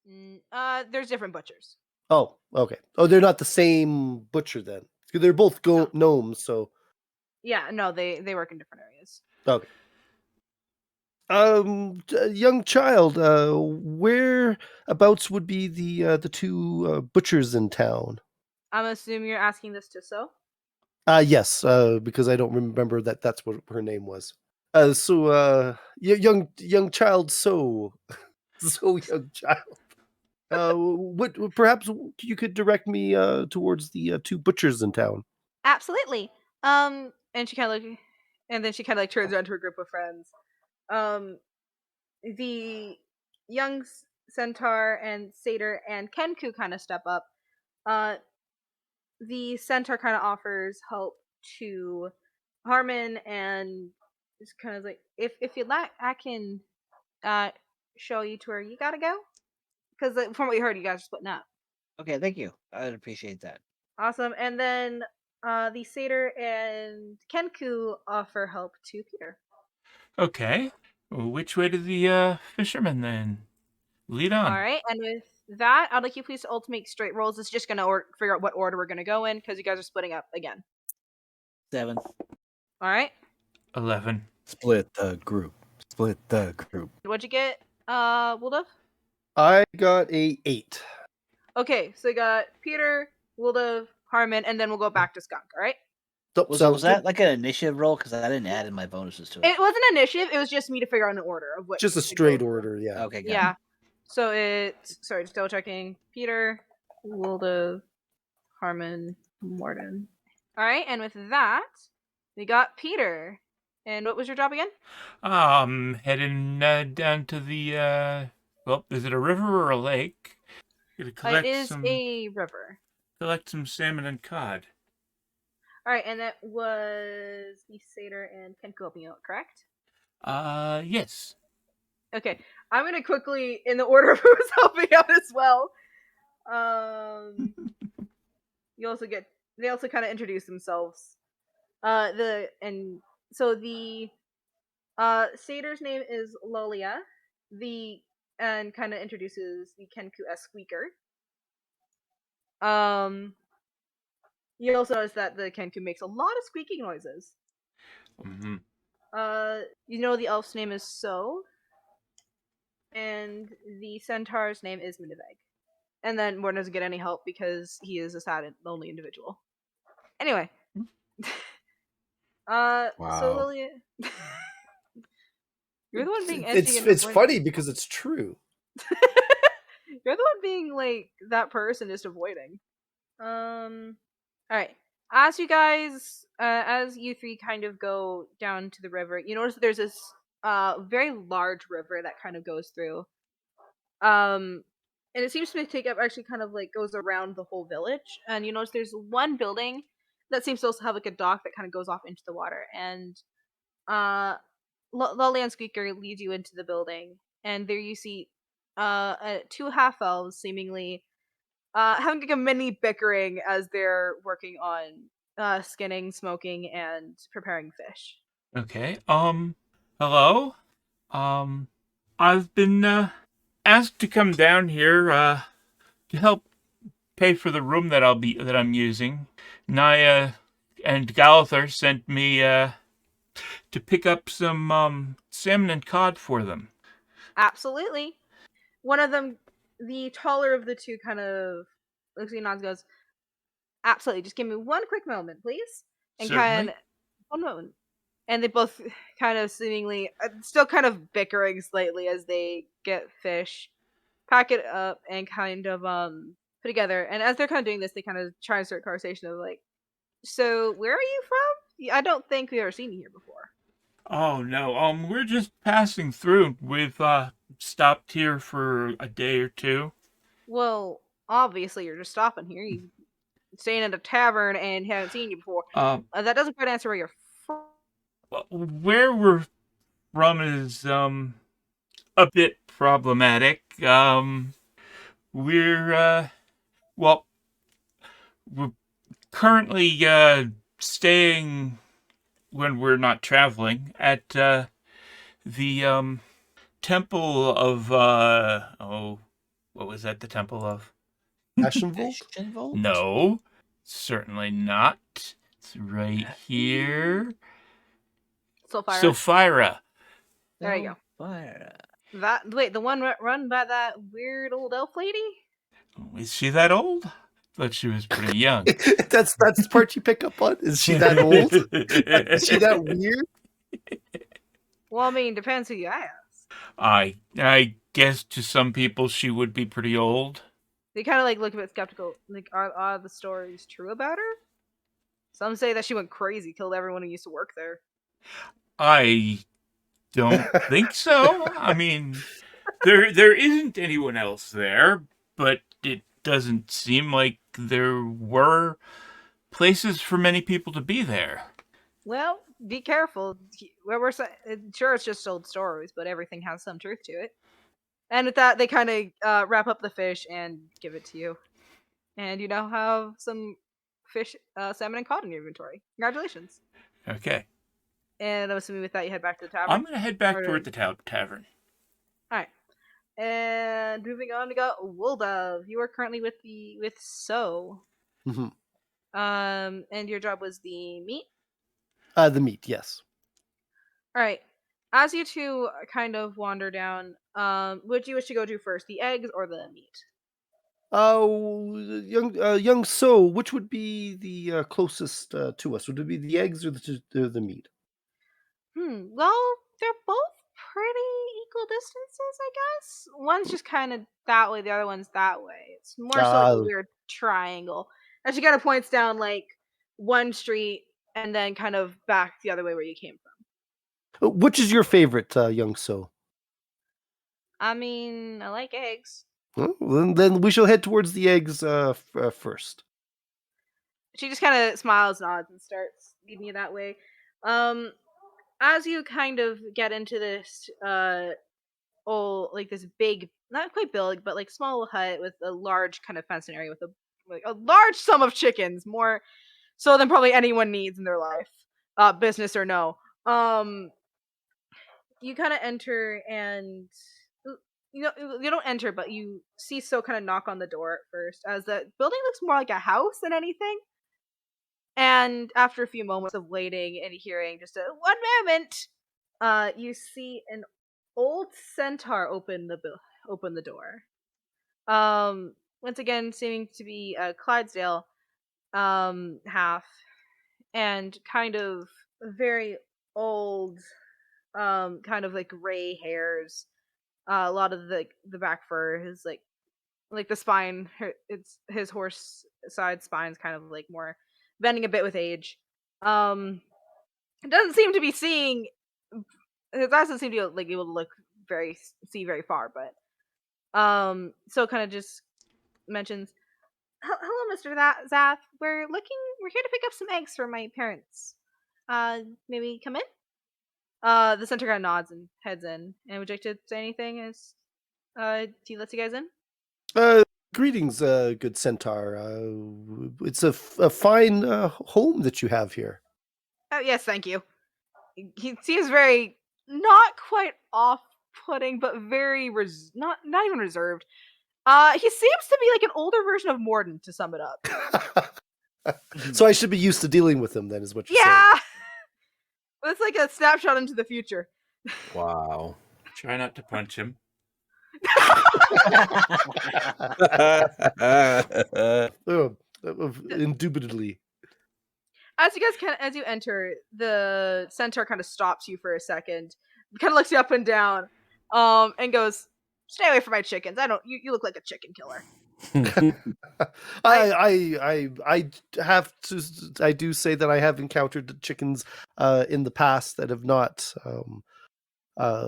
There's different butchers. Oh, okay. Oh, they're not the same butcher then. They're both No. gnomes, so Yeah, no, they work in different areas. okay. Young child, whereabouts would be the two butchers in town? I'm assuming you're asking this to So. Yes, because I don't remember that's what her name was. Young child, so so young child. What perhaps you could direct me towards the two butchers in town. Absolutely. And she kind of like, and then she kind of like turns around to her group of friends. Um, the young centaur and satyr and Kenku kind of step up. Uh, the centaur kind of offers help to Harmon and is kind of like, if you'd like, I can uh show you to where you gotta go. Because from what you heard, you guys are splitting up. Okay, thank you. I'd appreciate that. Awesome. And then the satyr and Kenku offer help to Peter. Okay. Which way to the fisherman then? Lead All on. right, and with that, I'd like you please to ultimate straight rolls. It's just gonna figure out what order we're gonna go in because you guys are splitting up again. 7. All right, 11. Split the group. Split the group. what'd you get, Wildov? I got a 8. Okay, so you got Peter, Wildov, Harmon, and then we'll go back to Skunk. All right. Was that like an initiative roll? Because I didn't add in my bonuses to it. It wasn't initiative. It was just me to figure out an order of what. Just a straight order, yeah. Okay, got Yeah. it. So it's just double checking. Peter, Wildov, Harmon, Morden. All right, and with that, we got Peter. And what was your job again? Heading down to the well, is it a river or a lake? It is a river. Collect some salmon and cod. All right, and that was the satyr and Kenku helping out, correct? Yes. Okay, I'm gonna quickly, in the order of who's helping out as well. They also kind of introduce themselves. The satyr's name is Lolia. And kind of introduces the Kenku as Squeaker. You also notice that the Kenku makes a lot of squeaking noises. Mm-hmm. You know the elf's name is So, and the centaur's name is Miniveg. And then Morton doesn't get any help because he is a sad and lonely individual. Anyway. Wow. So Lilia... You're the one being edgy. It's funny because it's true. You're the one being like that person just avoiding. Alright. As you guys as you three kind of go down to the river, you notice that there's this very large river that kind of goes through. And it seems to take up actually kind of like goes around the whole village. And you notice there's one building that seems to also have like a dock that kind of goes off into the water. And Lolly and Squeaker leads you into the building, and there you see two half elves seemingly having like a mini bickering as they're working on skinning, smoking, and preparing fish. Okay. Hello. I've been asked to come down here to help pay for the room that I'm using. Naya and Galathar sent me to pick up some salmon and cod for them. Absolutely. One of them, the taller of the two, kind of looks at you and goes, "Absolutely. Just give me one quick moment, please." And Certainly. one moment. And they both kind of seemingly still kind of bickering slightly as they get fish, pack it up, and kind of put together. And as they're kind of doing this, they kind of try and start a conversation of like, "So where are you from? I don't think we've ever seen you here before." Oh no, we're just passing through. We've stopped here for a day or two. Well, obviously you're just stopping here. You staying at a tavern and haven't seen you before. That doesn't quite answer where you're from. Well, where we're from is a bit problematic. We're currently staying when we're not traveling at the temple of what was at the Temple of. Ashenvolt? Ashenvolt? No, certainly not. It's right here. Sulfira. Sophira. There you go. Fire. The one run by that weird old elf lady? Is she that old? Thought she was pretty young. That's the part you pick up on. Is she that old? Is she that weird? Well, I mean, depends who you ask. I guess to some people she would be pretty old. They kind of like look a bit skeptical. Like, are the stories true about her? Some say that she went crazy, killed everyone who used to work there. I don't think so. I mean, there isn't anyone else there, but it doesn't seem like there were places for many people to be there. Well, be careful. Sure, it's just old stories, but everything has some truth to it. And with that, they kind of wrap up the fish and give it to you. And you now have some fish, salmon, and cod in your inventory. Congratulations. Okay. And I'm assuming with that, you head back to the tavern. I'm going to head back toward the tavern. All right. And moving on, we got Woldove. You are currently with So. Mhm. And your job was the meat. The meat, yes. All right. As you two kind of wander down, what do you wish to go to first, the eggs or the meat? Young So, which would be the closest to us? Would it be the eggs or the meat? Well, they're both pretty equal distances, I guess. One's just kind of that way, the other one's that way. It's more so like a weird triangle. And she kind of points down like one street and then kind of back the other way where you came from. Which is your favorite, Young So? I mean, I like eggs. Well, then we shall head towards the eggs first. She just kind of smiles, nods, and starts leading you that way. As you kind of get into this this big, not quite big, but like small hut with a large kind of fenced area with a large sum of chickens, more so than probably anyone needs in their life, business or no. You kind of enter and you don't enter, but you see So kind of knock on the door at first, as the building looks more like a house than anything. And after a few moments of waiting and hearing just one moment, you see an old centaur open the door. Once again, seeming to be a Clydesdale half, and kind of very old, kind of like gray hairs. A lot of the back fur, his like the spine, it's his horse side spine's kind of like more bending a bit with age. It doesn't seem to be seeing. It doesn't seem to be like able to look see very far, but So kind of just mentions, "Hello, Mr. Zath. We're here to pick up some eggs for my parents. Maybe come in." The center kind of nods and heads in. And would you like to say anything as he lets you guys in? Greetings, good centaur. It's a fine home that you have here. Oh, yes, thank you. He seems very not quite off-putting, but very not even reserved. He seems to be like an older version of Morden, to sum it up. So I should be used to dealing with him, then, is what you're saying. Yeah, it's like a snapshot into the future. Wow. Try not to punch him. Indubitably. As you enter, the centaur kind of stops you for a second, kind of looks you up and down, and goes, "Stay away from my chickens. You look like a chicken killer." I have to. I do say that I have encountered chickens in the past that have not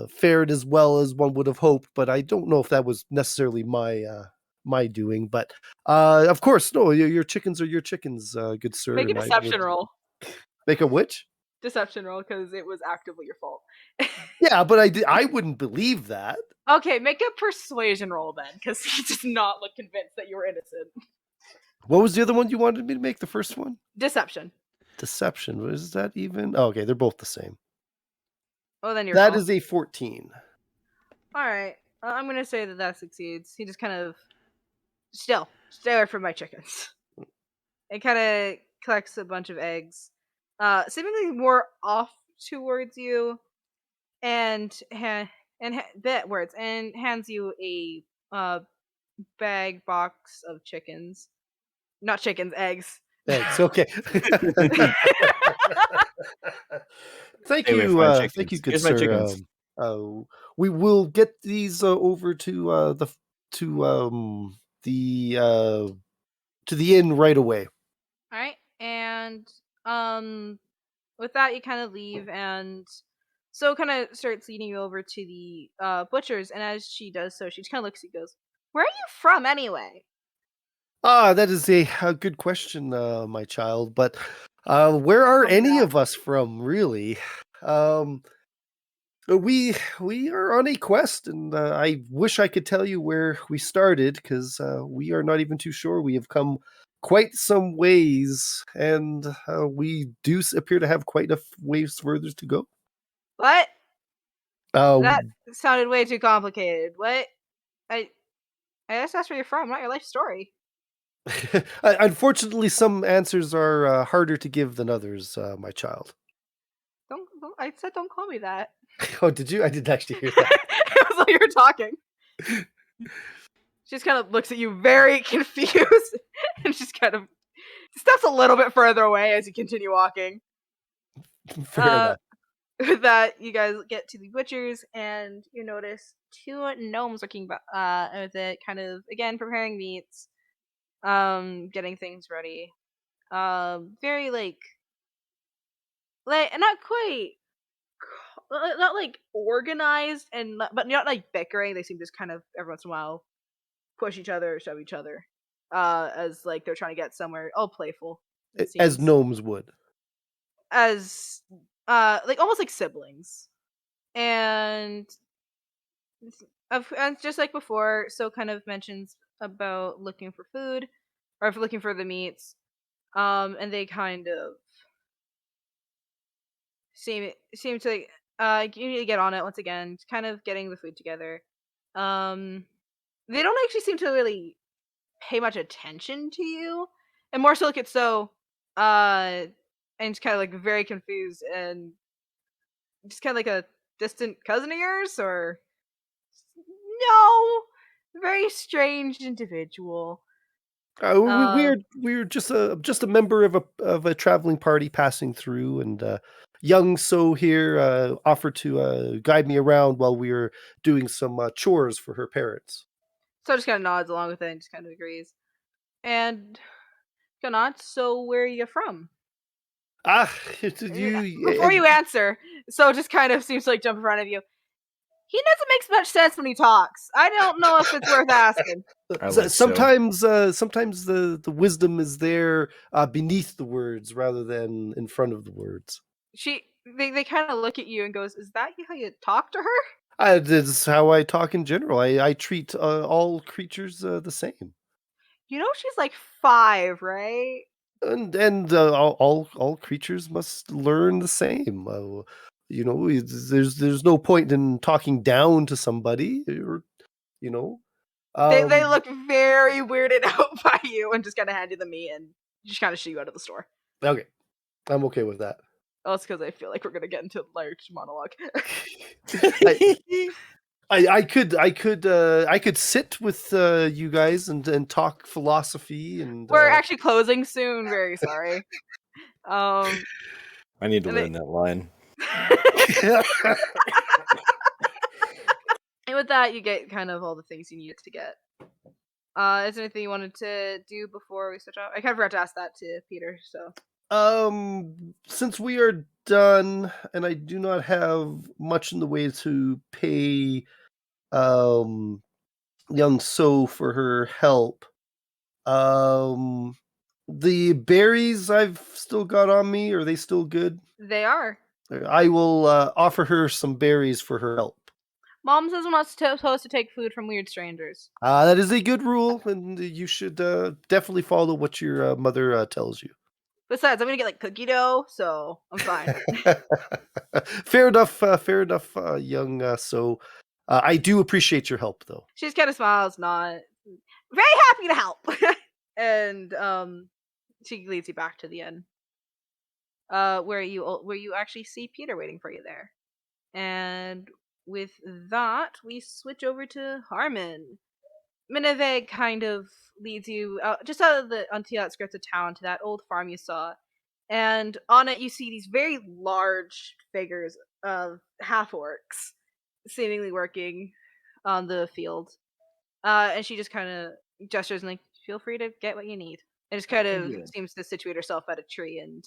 fared as well as one would have hoped, but I don't know if that was necessarily my doing. But of course, no. Your chickens are your chickens, good sir. Make a deception roll. Make a which? Deception roll, because it was actively your fault. Yeah, but I wouldn't believe that. Okay, make a persuasion roll then, because he does not look convinced that you were innocent. What was the other one you wanted me to make? The first one? Deception. Deception. What is that even? Oh, okay, they're both the same. Oh, then That is a 14. All right. I'm gonna say that succeeds. He just kind of Still, stay away from my chickens. And kind of collects a bunch of eggs, seemingly more off towards you, and bit words and hands you a bag box of chickens, not chickens, eggs. Thanks. Okay. Thank Stay away from my you, chickens. good Here's my sir. chickens. We will get these over to to the to the inn right away. All right, and with that, you kind of leave, and so kind of starts leading you over to the butcher's, and as she does so, she just kind of looks at you, and goes, "Where are you from, anyway?" Ah, that is a good question, my child. But where are Oh my any God. of us from, really? Um, we are on a quest, and I wish I could tell you where we started, because we are not even too sure. We have come quite some ways, and we do appear to have quite a ways further to go. What? Uh, That sounded way too complicated. What? I I just asked where you're from, not your life story. unfortunately, some answers are harder to give than others, my child. Don't I said don't call me that. Oh, did you? I didn't actually hear that. It was like you were talking. She just kind of looks at you very confused, and just kind of steps a little bit further away as you continue walking. Fair enough. With that, you guys get to the butcher's, and you notice two gnomes looking with it, kind of again preparing meats, getting things ready. Very like not quite, not like organized, and but not like bickering. They seem just kind of every once in a while push each other, shove each other, as like they're trying to get somewhere. All playful, it As seems, gnomes would. as like almost like siblings, and and just like before, so kind of mentions about looking for food or if looking for the meats, and they kind of seem to like, you need to get on it once again, kind of getting the food together. Um, they don't actually seem to really pay much attention to you, and more so like it's so, and just kind of like very confused and just kind of like a distant cousin of yours, or no, very strange individual. Um, We're just a member of a traveling party passing through, and young So here offered to guide me around while we were doing some chores for her parents. so just kind of nods along with it and just kind of agrees. And Ganot, so where are you from? Ah, you Before you answer, so just kind of seems to like jump in front of you. He doesn't make much sense when he talks. I don't know if it's worth asking. I like so. sometimes the wisdom is there beneath the words rather than in front of the words. They kind of look at you and goes, "Is that how you talk to her?" This is how I talk in general. I treat all creatures the same. You know she's like 5, right? And all creatures must learn the same. There's no point in talking down to somebody, or you know. They Um, look very weirded out by you and just kind of hand you the meat and just kind of shoo you out of the store. okay, I'm okay with that. Oh, it's because I feel like we're gonna get into a large monologue. I could sit with you guys and talk philosophy and We're actually closing soon. Very sorry. Um, I need to and learn that line. and with that, you get kind of all the things you needed to get. Is there anything you wanted to do before we switch off? I kind of forgot to ask that to Peter. So since we are done and I do not have much in the way to pay um young So for her help, um the berries I've still got on me, are they still good? they are. I will offer her some berries for her help. Mom says we're not supposed to take food from weird strangers. That is a good rule, and you should definitely follow what your mother tells you. Besides, I'm gonna get like cookie dough, so I'm fine. Fair enough. Fair enough, young. So, I do appreciate your help, though. She just kind of smiles, not very happy to help. And she leads you back to the inn, where you actually see Peter waiting for you there. And with that, we switch over to Harmon. Mineveg kind of leads you just out of the onto the outskirts of town to that old farm you saw, and on it you see these very large figures of half orcs, seemingly working on the field. And she just kind of gestures and like, feel free to get what you need. And just kind of Good. seems to situate herself at a tree and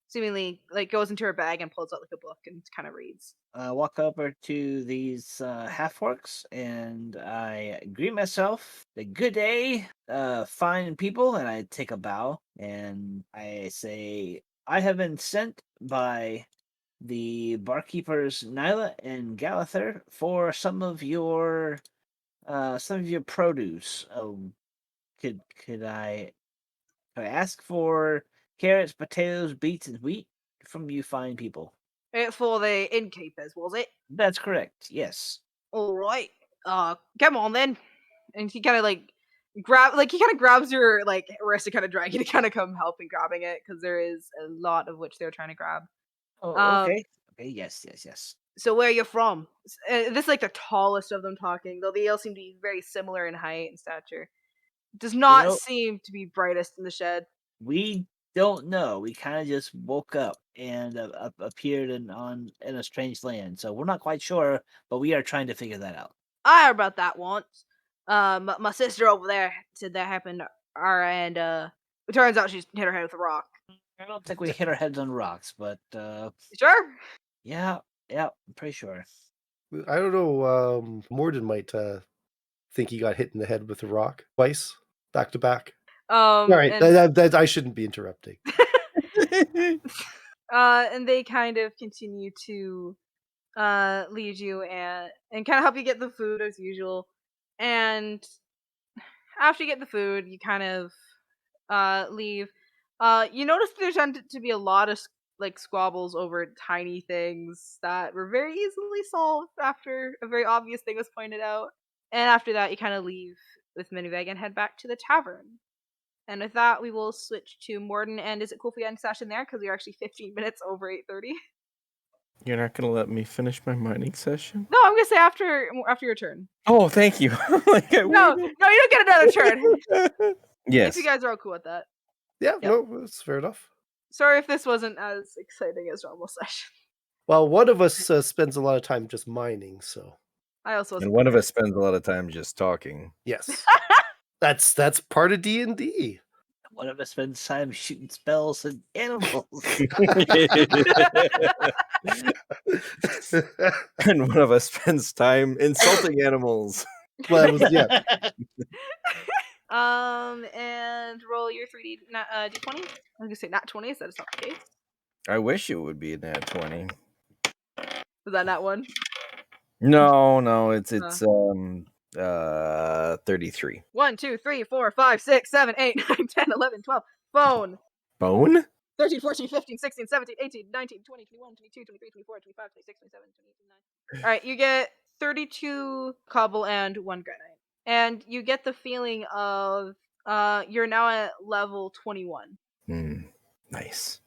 seemingly like goes into her bag and pulls out like a book and kind of reads. I walk over to these half orcs and I greet myself. A good day, fine people, and I take a bow and I say, I have been sent by the barkeepers Nyla and Galather for some of your produce. Could I ask for carrots, potatoes, beets, and wheat from you fine people? For the innkeepers, was it? That's correct. Yes. All right. Come on then. And he kind of like grabs your like wrist and kind of drag you to kind of come help in grabbing it because there is a lot of which they're trying to grab. Oh, Um, okay. Okay. Yes. Yes. Yes. so where are you from? This is like the tallest of them talking, though they all seem to be very similar in height and stature. Does You not know, seem to be brightest in the shed. we don't know. We kind of just woke up and appeared in a strange land, so we're not quite sure. But we are trying to figure that out. I heard about that once. My sister over there said that happened to her, and it turns out she's hit her head with a rock. I don't think we hit our heads on rocks, but Sure. yeah, yeah, I'm pretty sure. I don't know. Morden might think he got hit in the head with a rock twice, back to back. All right, And I shouldn't be interrupting. and they kind of continue to lead you and kind of help you get the food as usual. And after you get the food, you kind of leave. You notice there's tend to be a lot of like squabbles over tiny things that were very easily solved after a very obvious thing was pointed out. And after that, you kind of leave with Miniveg and head back to the tavern. And with that, we will switch to Morden. And is it cool if we end session there? Because we are actually 15 minutes over 8:30. You're not gonna let me finish my mining session? No, I'm gonna say after your turn. Oh, thank you. Like I No, waited. no, you don't get another turn. Yes. If you guys are all cool with that. Yeah, Yep. no, that's fair enough. Sorry if this wasn't as exciting as normal session. Well, one of us spends a lot of time just mining, so I also wasn't And one of prepared. us spends a lot of time just talking. yes, that's part of D&D. One of us spends time shooting spells at animals. And one of us spends time insulting animals. Well, that was, yeah. And roll your 3D d20. I was gonna say not 20s. That is not the case. I wish it would be a nat 20. Was that not one? No, it's 33. 1, 2, 3, 4, 5, 6, 7, 8, 9, 10, 11, 12. Phone. Bone? 13, 14, 15, 16, 17, 18, 19, 20, 21, 22, 23, 24, 25, 26, 27, 28, 29. Alright, you get 32 cobble and 1 granite. And you get the feeling of you're now at level 21. Nice.